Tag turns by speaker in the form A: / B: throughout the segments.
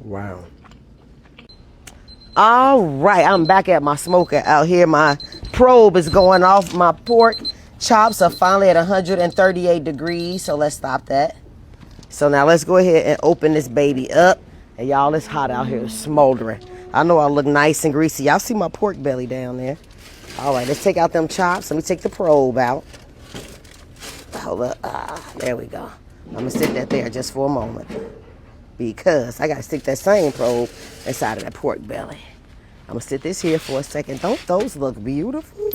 A: Wow. All right, I'm back at my smoker out here. My probe is going off. My pork chops are finally at 138 degrees, so let's stop that. So now let's go ahead and open this baby up. And y'all, it's hot out here, it's smoldering. I know I look nice and greasy. Y'all see my pork belly down there. All right, let's take out them chops. Let me take the probe out. Hold up. There we go. I'm gonna stick that there just for a moment, because I gotta stick that same probe inside of that pork belly. I'm gonna sit this here for a second. Don't those look beautiful?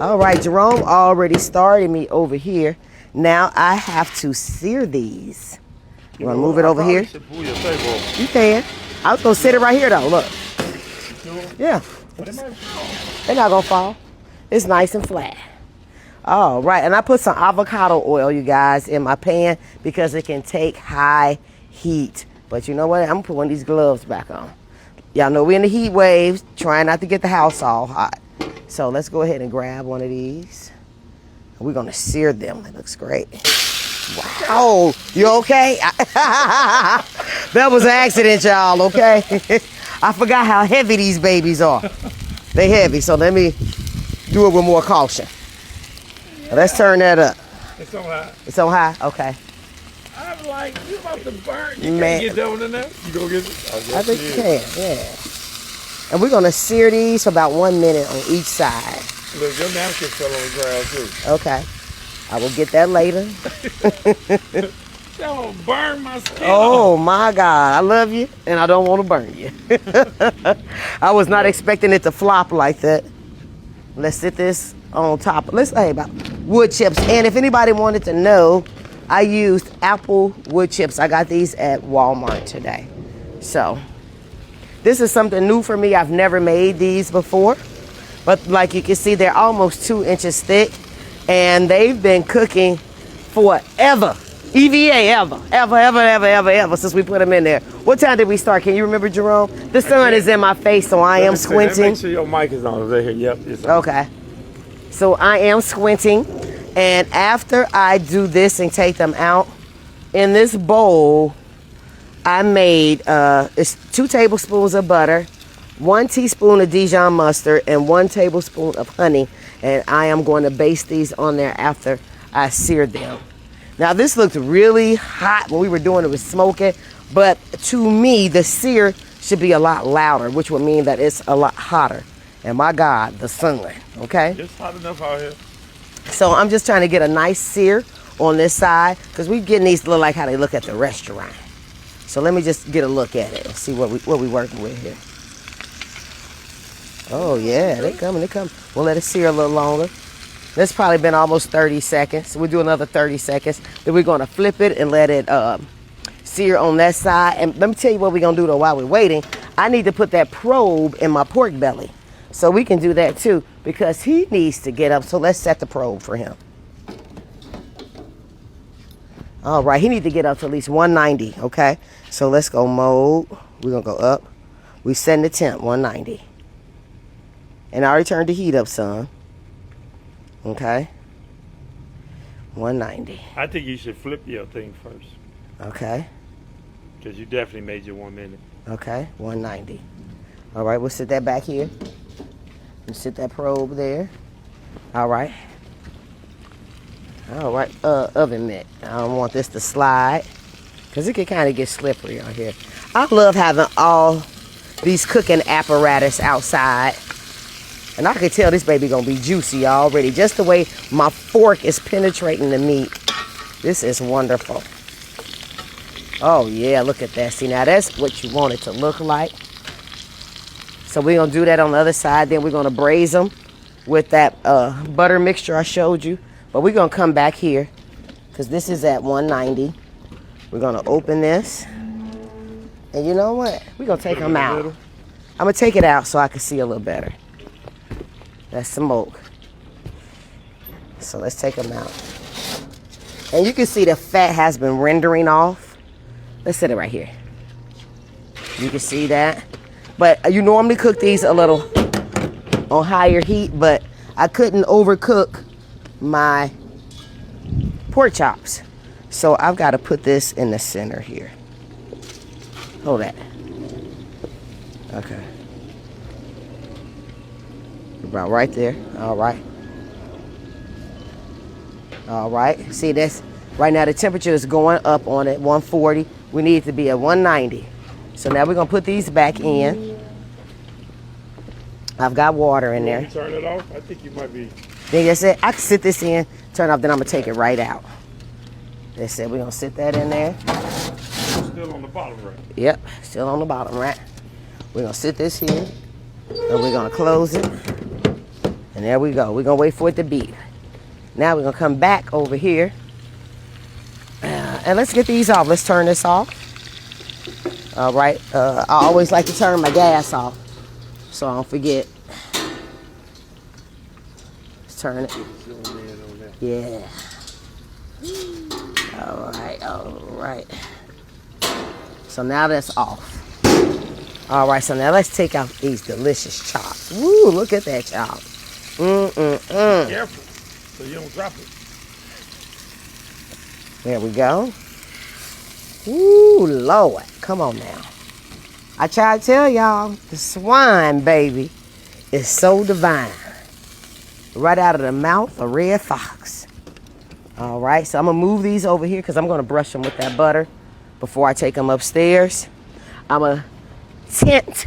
A: All right, Jerome already started me over here. Now I have to sear these. You wanna move it over here? You can. I was gonna sit it right here though, look. Yeah. They're not gonna fall. It's nice and flat. All right, and I put some avocado oil, you guys, in my pan because it can take high heat. But you know what? I'm gonna put one of these gloves back on. Y'all know we're in the heat waves, trying not to get the house all hot. So let's go ahead and grab one of these. We're gonna sear them. It looks great. Wow, you okay? That was an accident, y'all, okay? I forgot how heavy these babies are. They heavy, so let me do it with more caution. Let's turn that up.
B: It's on high.
A: It's on high? Okay.
B: I'm like, you about to burn. You can't get that one in there? You gonna get it?
A: I think you can, yeah. And we're gonna sear these for about 1 minute on each side.
B: Look, your napkin fell on the ground too.
A: Okay. I will get that later.
B: That will burn my skin.
A: Oh my God, I love you and I don't want to burn you. I was not expecting it to flop like that. Let's sit this on top. Let's say about wood chips. And if anybody wanted to know, I used apple wood chips. I got these at Walmart today. So this is something new for me. I've never made these before, but like you can see, they're almost 2 inches thick and they've been cooking forever. EVA, ever since we put them in there. What time did we start? Can you remember, Jerome? The sun is in my face, so I am squinting.
B: Make sure your mic is on. Right here. Yep, it's on.
A: Okay. So I am squinting, and after I do this and take them out, in this bowl, I made it's 2 tablespoons of butter, 1 teaspoon of Dijon mustard, and 1 tablespoon of honey, and I am going to baste these on there after I seared them. Now this looked really hot when we were doing it with smoking, but to me the sear should be a lot louder, which would mean that it's a lot hotter. And my God, the sun, okay?
B: It's hot enough out here.
A: So I'm just trying to get a nice sear on this side because we're getting these to look like how they look at the restaurant. So let me just get a look at it and see what we working with here. Oh yeah, they coming. We'll let it sear a little longer. That's probably been almost 30 seconds. We'll do another 30 seconds. Then we're gonna flip it and let it sear on that side. And let me tell you what we're gonna do though while we're waiting. I need to put that probe in my pork belly. So we can do that too because he needs to get up. So let's set the probe for him. All right, he needs to get up to at least 190, okay? So let's go mode. We're gonna go up. We set the temp, 190. And I already turned the heat up some. Okay. 190.
B: I think you should flip your thing first.
A: Okay.
B: Because you definitely made your 1 minute.
A: Okay, 190. All right, we'll sit that back here. And sit that probe there. All right. All right, oven mitt. I don't want this to slide because it can kind of get slippery out here. I love having all these cooking apparatus outside. And I can tell this baby gonna be juicy already. Just the way my fork is penetrating the meat. This is wonderful. Oh yeah, look at that. See, now that's what you want it to look like. So we're gonna do that on the other side. Then we're gonna braise them with that butter mixture I showed you. But we're gonna come back here because this is at 190. We're gonna open this. And you know what? We're gonna take them out. I'm gonna take it out so I can see a little better. That's smoke. So let's take them out. And you can see the fat has been rendering off. Let's set it right here. You can see that. But you normally cook these a little on higher heat, but I couldn't overcook my pork chops. So I've got to put this in the center here. Hold that. Okay. About right there. All right. All right. See this? Right now the temperature is going up on it, 140. We need it to be at 190. So now we're going to put these back in. I've got water in there.
B: Turn it off? I think you might be.
A: Then that's it. I can sit this in, turn it off, then I'm going to take it right out. That's it. We're going to sit that in there.
B: Still on the bottom rack.
A: Yep, still on the bottom rack. We're going to sit this here, and we're going to close it. And there we go. We're going to wait for it to beat. Now we're going to come back over here. And let's get these off. Let's turn this off. All right. I always like to turn my gas off so I don't forget. Let's turn it. Yeah. All right. All right. So now that's off. All right. So now let's take out these delicious chops. Woo, look at that chop.
B: Careful so you don't drop it.
A: There we go. Ooh, Lord. Come on now. I try to tell y'all, the swine, baby, is so divine. Right out of the mouth of a red fox. All right, so I'm going to move these over here because I'm going to brush them with that butter before I take them upstairs. I'm going to tint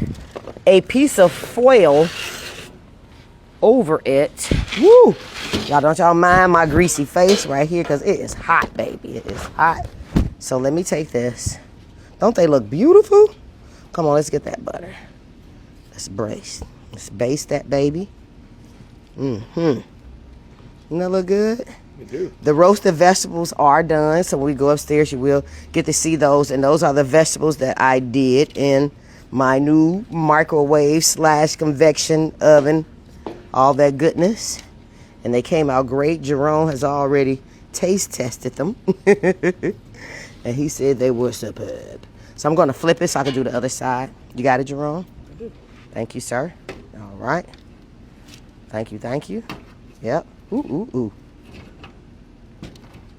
A: a piece of foil over it. Woo! Y'all mind my greasy face right here because it is hot, baby. It is hot. So let me take this. Don't they look beautiful? Come on, let's get that butter. Let's brace. Let's baste that baby. Doesn't that look good?
B: You do.
A: The roasted vegetables are done. So when we go upstairs, you will get to see those. And those are the vegetables that I did in my new microwave / convection oven. All that goodness. And they came out great. Jerome has already taste tested them. And he said they were superb. So I'm going to flip it so I can do the other side. You got it, Jerome?
B: I do.
A: Thank you, sir. All right. Thank you, thank you. Yep. Ooh.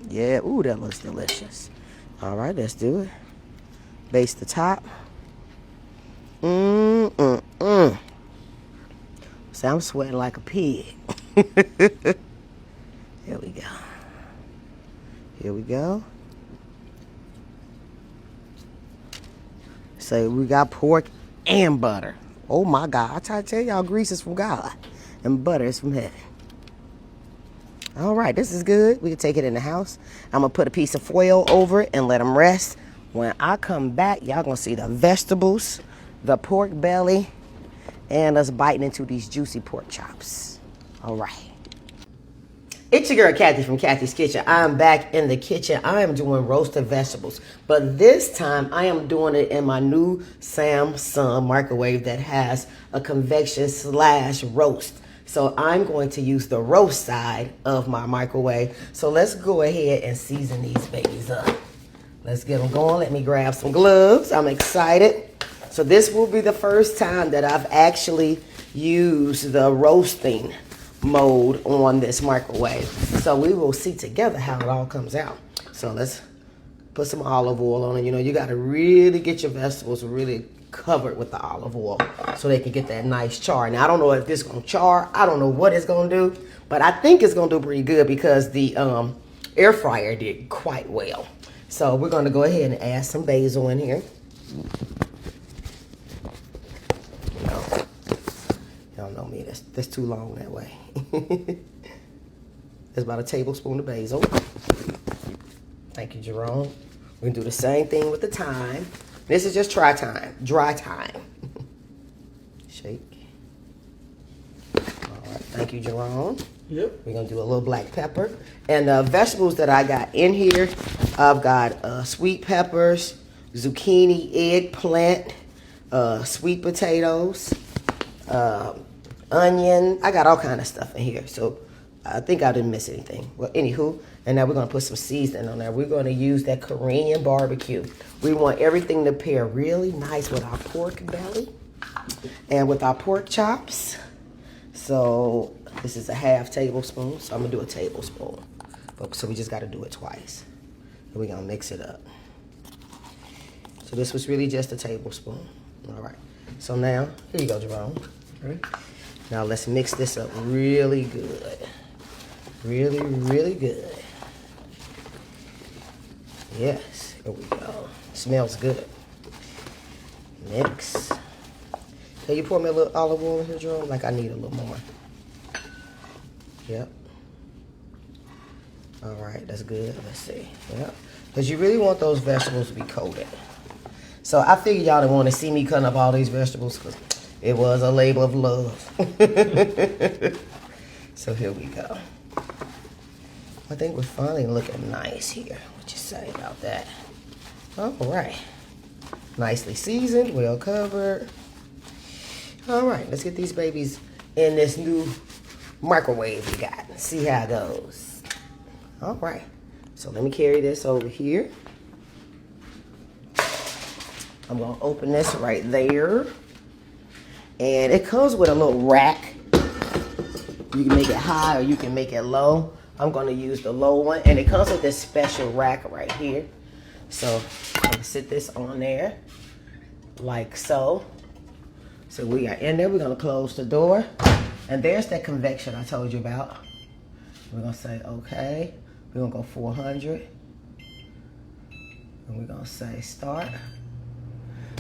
A: Yeah, ooh, that looks delicious. All right, let's do it. Baste the top. So I'm sweating like a pig. Here we go. Here we go. So we got pork and butter. Oh my God. I try to tell y'all, grease is from God and butter is from heaven. All right, this is good. We can take it in the house. I'm going to put a piece of foil over it and let them rest. When I come back, y'all going to see the vegetables, the pork belly, and us biting into these juicy pork chops. All right. It's your girl, Kathy from Kathy's Kitchen. I'm back in the kitchen. I am doing roasted vegetables. But this time, I am doing it in my new Samsung microwave that has a convection / roast. So I'm going to use the roast side of my microwave. So let's go ahead and season these babies up. Let's get them going. Let me grab some gloves. I'm excited. So this will be the first time that I've actually used the roasting mode on this microwave. So we will see together how it all comes out. So let's put some olive oil on it. You know, you got to really get your vegetables really covered with the olive oil so they can get that nice char. Now, I don't know if this is going to char. I don't know what it's going to do, but I think it's going to do pretty good because the air fryer did quite well. So we're going to go ahead and add some basil in here. Y'all know me, that's too long that way. That's about a tablespoon of basil. Thank you, Jerome. We're gonna do the same thing with the thyme. This is just dry thyme. Shake. All right, thank you, Jerome.
B: Yep.
A: We're gonna do a little black pepper. And the vegetables that I got in here, I've got sweet peppers, zucchini, eggplant, sweet potatoes, onion. I got all kind of stuff in here, so I think I didn't miss anything. Well, anywho, and now we're going to put some seasoning on there. We're going to use that Korean barbecue. We want everything to pair really nice with our pork belly and with our pork chops. So this is a half tablespoon, so I'm going to do a tablespoon. So we just got to do it twice. And we're gonna mix it up. So this was really just a tablespoon. All right. So now, here you go, Jerome.
B: Right.
A: Now let's mix this up really good. Really, really good. Yes, here we go. Smells good. Mix. Can you pour me a little olive oil in here, Jerome? Like I need a little more. Yep. All right, that's good. Let's see. Yep. Because you really want those vegetables to be coated. So I figured y'all didn't want to see me cutting up all these vegetables because it was a labor of love. So here we go. I think we're finally looking nice here. What you say about that? All right. Nicely seasoned, well covered. All right, let's get these babies in this new microwave we got. See how it goes. All right. So let me carry this over here. I'm going to open this right there. And it comes with a little rack. You can make it high or you can make it low. I'm going to use the low one. And it comes with this special rack right here. So I'm going to sit this on there like so. So we are in there. We're going to close the door. And there's that convection I told you about. We're going to say, okay. We're going to go 400. And we're going to say start.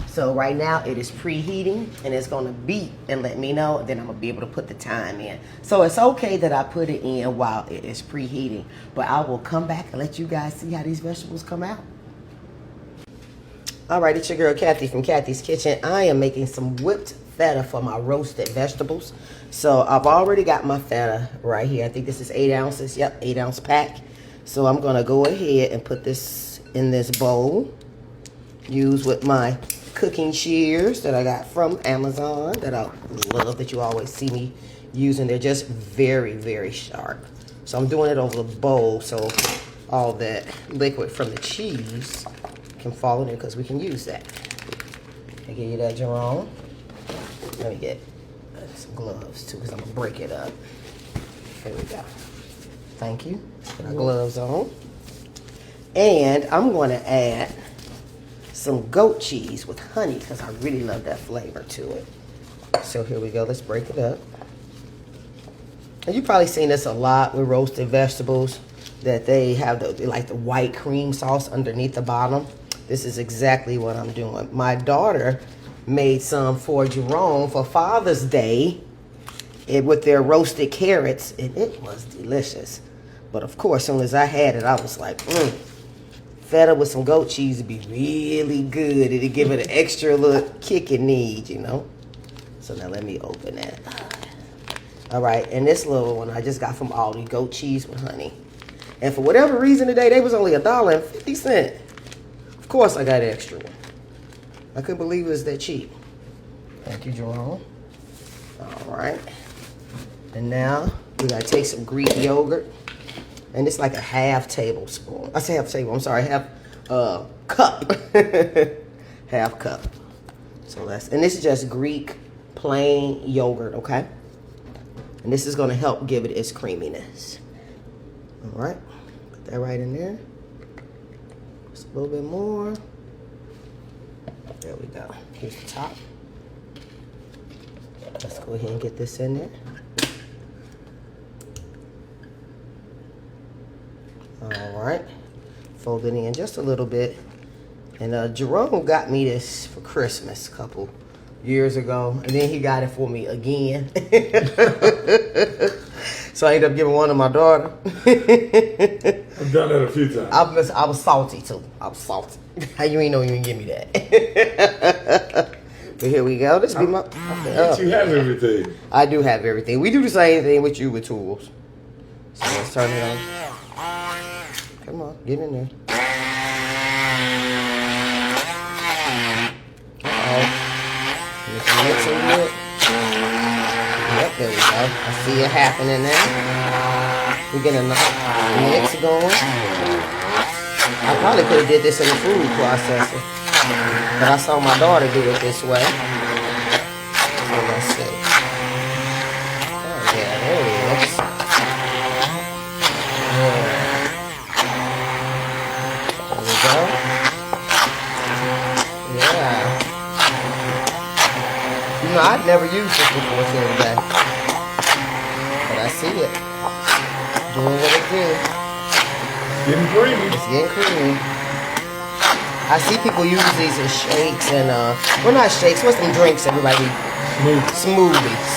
A: So right now it is preheating and it's going to beep and let me know. Then I'm going to be able to put the time in. So it's okay that I put it in while it is preheating. But I will come back and let you guys see how these vegetables come out. All right, it's your girl Kathy from Kathy's Kitchen. I am making some whipped feta for my roasted vegetables. So I've already got my feta right here. I think this is 8 ounces. Yep, 8 ounce pack. So I'm going to go ahead and put this in this bowl. Use with my cooking shears that I got from Amazon that I love that you always see me using. They're just very, very sharp. So I'm doing it over the bowl so all that liquid from the cheese can fall in there because we can use that. I give you that, Jerome. Let me get some gloves too because I'm gonna break it up. Here we go. Thank you. Put our gloves on. And I'm going to add some goat cheese with honey because I really love that flavor to it. So here we go. Let's break it up. And you've probably seen this a lot with roasted vegetables that they have the white cream sauce underneath the bottom. This is exactly what I'm doing. My daughter made some for Jerome for Father's Day with their roasted carrots, and it was delicious. But of course, as soon as I had it, I was like, feta with some goat cheese would be really good. It'd give it an extra little kick it needs, you know. So now let me open that. All right, and this little one I just got from Aldi, goat cheese with honey. And for whatever reason today, they was only $1.50. Of course, I got an extra one. I couldn't believe it was that cheap. Thank you, Jerome. All right. And now we gotta take some Greek yogurt. And it's like a half tablespoon. I say half table, I'm sorry, half cup. Half cup. So and this is just Greek plain yogurt, okay? And this is gonna help give it its creaminess. All right, put that right in there. Just a little bit more. There we go. Here's the top. Let's go ahead and get this in there. All right, fold it in just a little bit. And Jerome got me this for Christmas a couple years ago, and then he got it for me again. So I ended up giving one to my daughter.
B: I've done that a few times.
A: I was salty too. I was salty. How you ain't know you didn't give me that? But here we go. This be my.
B: You have everything.
A: I do have everything. We do the same thing with you with tools. So let's turn it on. Come on, get in there. Mix it good. Yep, there we go. I see it happening now. We're getting a mix going. I probably could have did this in the food processor, but I saw my daughter do it this way. So let's see. Oh yeah, there it is. Yeah. Yeah. You know, I'd never used this before today. But I see it. Doing what it do.
B: Getting creamy.
A: It's getting creamy. I see people use these as shakes and, well, not shakes. What's them drinks everybody? Smoothies.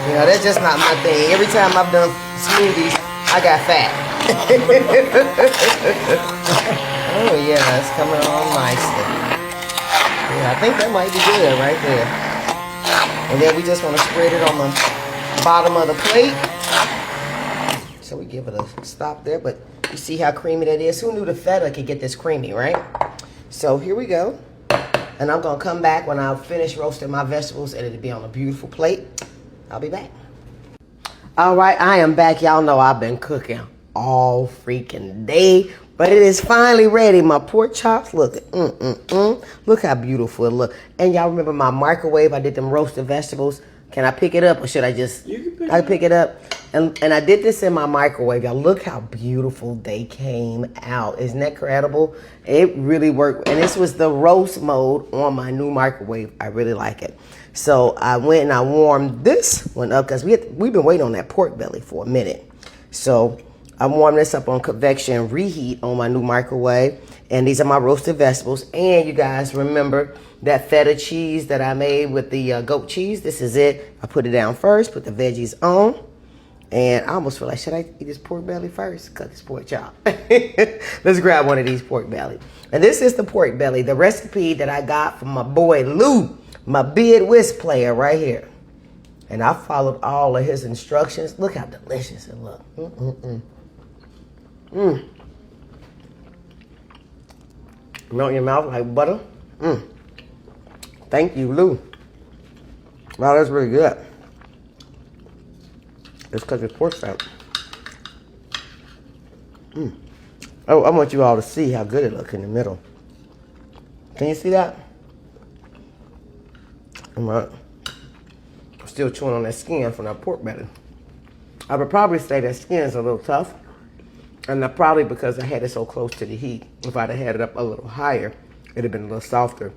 A: You know, that's just not my thing. Every time I've done smoothies, I got fat. Oh, yeah, it's coming on nicely. Yeah, I think that might be good right there. And then we just want to spread it on the bottom of the plate. So we give it a stop there, but you see how creamy that is? Who knew the feta could get this creamy, right? So here we go. And I'm gonna come back when I finish roasting my vegetables and it'll be on a beautiful plate. I'll be back. All right, I am back. Y'all know I've been cooking all freaking day, but it is finally ready. My pork chops, look, look how beautiful it look. And y'all remember my microwave? I did them roasted vegetables. Can I pick it up or should I just, I pick it up? And I did this in my microwave. Y'all look how beautiful they came out. Isn't that incredible? It really worked. And this was the roast mode on my new microwave. I really like it. So I went and I warmed this one up because we've been waiting on that pork belly for a minute. So I warmed this up on convection reheat on my new microwave. And these are my roasted vegetables. And you guys remember that feta cheese that I made with the goat cheese? This is it. I put it down first, put the veggies on. And I almost feel like, should I eat this pork belly first? Cut this pork chop. Let's grab one of these pork belly. And this is the pork belly, the recipe that I got from my boy Lou, my bid whist player right here. And I followed all of his instructions. Look how delicious it looks. Melt in your mouth like butter. Thank you, Lou. Wow, that's really good. It's because it's pork fat. Oh, I want you all to see how good it looks in the middle. Can you see that? I'm still chewing on that skin from that pork belly. I would probably say that skin's a little tough. And that's probably because I had it so close to the heat. If I'd have had it up a little higher, it'd have been a little softer,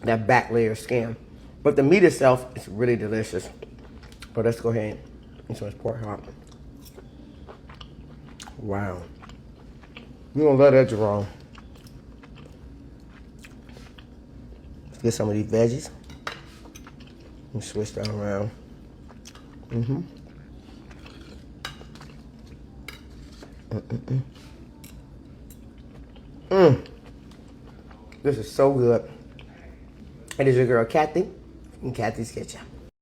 A: that back layer skin. But the meat itself is really delicious. But let's go ahead and some pork hot. Wow. You gonna love that, Jerome. Let's get some of these veggies. And switch that around. This is so good. It is your girl Kathy in Kathy's Kitchen.